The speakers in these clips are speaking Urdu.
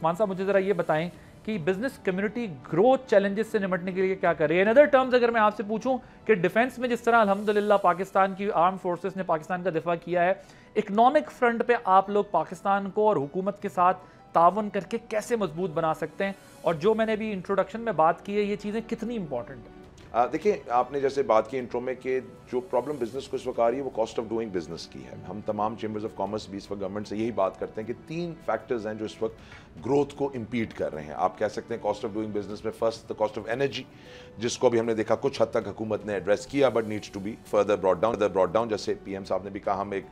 عثمان صاحب مجھے ذرا یہ بتائیں کہ بزنس کمیونٹی گروتھ چیلنجز سے نمٹنے کے لیے کیا کر رہی ہے؟ ان ادر ٹرمز اگر میں آپ سے پوچھوں کہ ڈیفنس میں جس طرح الحمدللہ پاکستان کی آرم فورسز نے پاکستان کا دفاع کیا ہے، اکنامک فرنٹ پہ آپ لوگ پاکستان کو اور حکومت کے ساتھ تعاون کر کے کیسے مضبوط بنا سکتے ہیں؟ اور جو میں نے ابھی انٹروڈکشن میں بات کی ہے، یہ چیزیں کتنی امپورٹنٹ ہیں؟ دیکھیں، آپ نے جیسے بات کی انٹرو میں کہ جو پرابلم بزنس کو اس وقت آ رہی ہے وہ کاسٹ آف ڈوئنگ بزنس کی ہے. ہم تمام چیمبرز آف کامرس بھی اس وقت گورنمنٹ سے یہی بات کرتے ہیں کہ 3 فیکٹرز ہیں جو اس وقت گروتھ کو امپیڈ کر رہے ہیں. آپ کہہ سکتے ہیں کاسٹ آف ڈوئنگ بزنس میں first the cost of energy, جس کو بھی ہم نے دیکھا کچھ حد تک حکومت نے ایڈریس کیا but needs to be further brought down. جیسے پی ایم صاحب نے بھی کہا، ہم ایک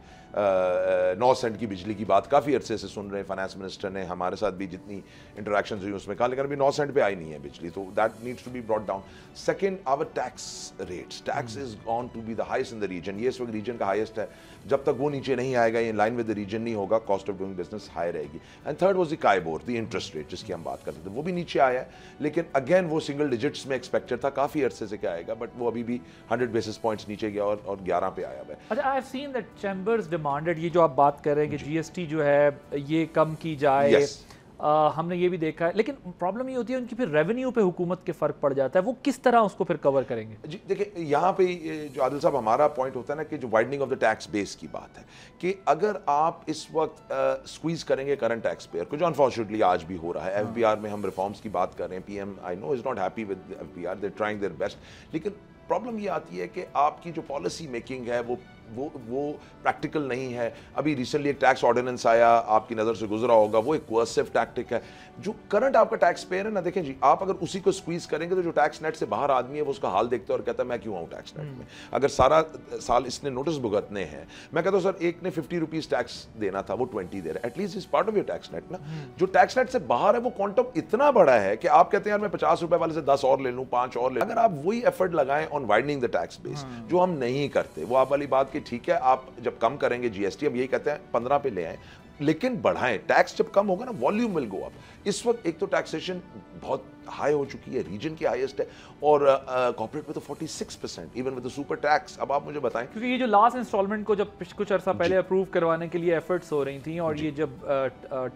9 سینٹ کی بجلی کی بات کافی عرصے سے سن رہے ہیں. فائنانس منسٹر نے ہمارے ساتھ بھی جتنی انٹریکشنز ہوئی اس میں کہا، لیکن ابھی 9 سینٹ پہ آئی نہیں ہے بجلی، تو that needs to be brought down. Second, our tax rates. Tax is going to be the highest in the region. یہ اس وقت ریجن کا ہائیسٹ ہے. جب تک وہ نیچے نہیں آئے گا، in line with the region نہیں ہوگا، cost of doing business high رہے گی. And third was the KIBOR, the interest rate جس کی ہم بات کرتے تھے، وہ بھی نیچے آیا ہے، لیکن اگین وہ سنگل ڈیجٹس میں ایکسپیکٹڈ تھا کافی عرصے سے کیا آئے گا، بٹ وہ ابھی بھی 100 بیسس پوائنٹس نیچے گیا اور 11 پہ آیا ہے. اچھا، I have seen that chambers demanded, یہ جو آپ بات کر رہے ہیں کہ جی ایس ٹی جو ہے یہ کم کی جائے، ہم نے یہ بھی دیکھا ہے، لیکن پرابلم یہ ہوتی ہے ان کی پھر ریونیو پہ حکومت کے فرق پڑ جاتا ہے. وہ کس طرح اس کو پھر کور کریں گے؟ جی دیکھیں، یہاں پہ جو عادل صاحب ہمارا پوائنٹ ہوتا ہے نا کہ جو وائڈننگ آف دا ٹیکس بیس کی بات ہے، کہ اگر آپ اس وقت سکویز کریں گے کرنٹ ٹیکس پیئر کو، جو انفارچونیٹلی آج بھی ہو رہا ہے. ایف بی آر میں ہم ریفارمس کی بات کر رہے ہیں. P M I know is not happy with F B R, they trying their best, لیکن پرابلم یہ آتی ہے کہ آپ کی جو پالیسی میکنگ ہے وہ پریکٹیکل نہیں ہے. ابھی ریسنٹلی ایک ٹیکس آرڈیننس آیا، آپ کی نظر سے گزرا ہوگا، وہ ایک کوئرسو ٹیکٹک ہے. جو کرنٹ آپ کا ٹیکس پیئر ہے نا، دیکھیں جی، آپ اگر اسی کو سکویز کریں گے تو جو ٹیکس نیٹ سے باہر آدمی ہے وہ اس کا حال دیکھتا ہے اور کہتا ہے میں کیوں آؤں ٹیکس نیٹ میں. اگر سارا سال اس نے نوٹس بھگتنے ہیں، میں کہتا ہوں سر ایک نے 50 روپیز ٹیکس دینا تھا، وہ 20 دے رہا ہے، at least is part of your tax net نا. جو ٹیکس نیٹ سے باہر ہے وہ کوانٹم اتنا بڑا ہے کہ آپ کہتے ہیں یار میں 50 روپے والے سے 10 اور لے لوں، 5 اور لے لوں. اگر آپ وہی ایفرٹ لگائیں آن وائڈننگ دا ٹیکس بیس، جو ہم نہیں کرتے، وہ آپ والی بات کہ ٹھیک ہے آپ جب کم کریں گے جی ایس ٹی، ہم یہی کہتے ہیں 15 پہ لے آئیں، لیکن بڑھائیں. ٹیکس جب کم ہوگا نا، والیوم ول گو اپ. اس وقت ایک تو ٹیکسیشن بہت ہائی ہو چکی ہے، ریجن کی ہائیسٹ ہے، اور کارپوریٹ میں تو 46%، ایون ود سپر ٹیکس. اب آپ مجھے بتائیں، کیونکہ یہ جو لاسٹ انسٹالمنٹ کو جب کچھ عرصہ پہلے اپروو کروانے کے لیے ایفرٹس ہو رہی تھیں، اور یہ جب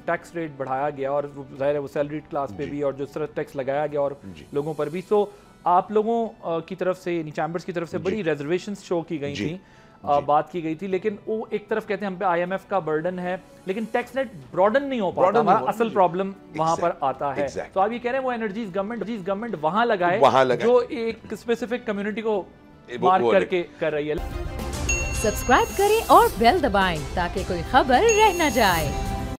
ٹیکس ریٹ بڑھایا گیا، اور ظاہر ہے وہ سیلریڈ کلاس پہ بھی، اور جو طرح ٹیکس لگایا گیا اور لوگوں پر بھی، سو آپ لوگوں کی طرف سے، یعنی چیمبرز کی طرف سے بڑی ریزرویشنز شو کی گئی تھیں، بات کی گئی تھی. لیکن وہ ایک طرف کہتے ہیں ہم پہ آئی ایم ایف کا برڈن ہے، لیکن ٹیکس نیٹ براڈن نہیں ہو پاتا. ہمارا اصل پرابلم وہاں پر آتا ہے. تو آپ یہ کہہ رہے ہیں وہ انرجیز گورنمنٹ وہاں لگائے جو ایک اسپیسیفک کمیونٹی کو مارک کر کے کر رہی ہے. سبسکرائب کریں اور بیل دبائیں تاکہ کوئی خبر رہ نہ جائے.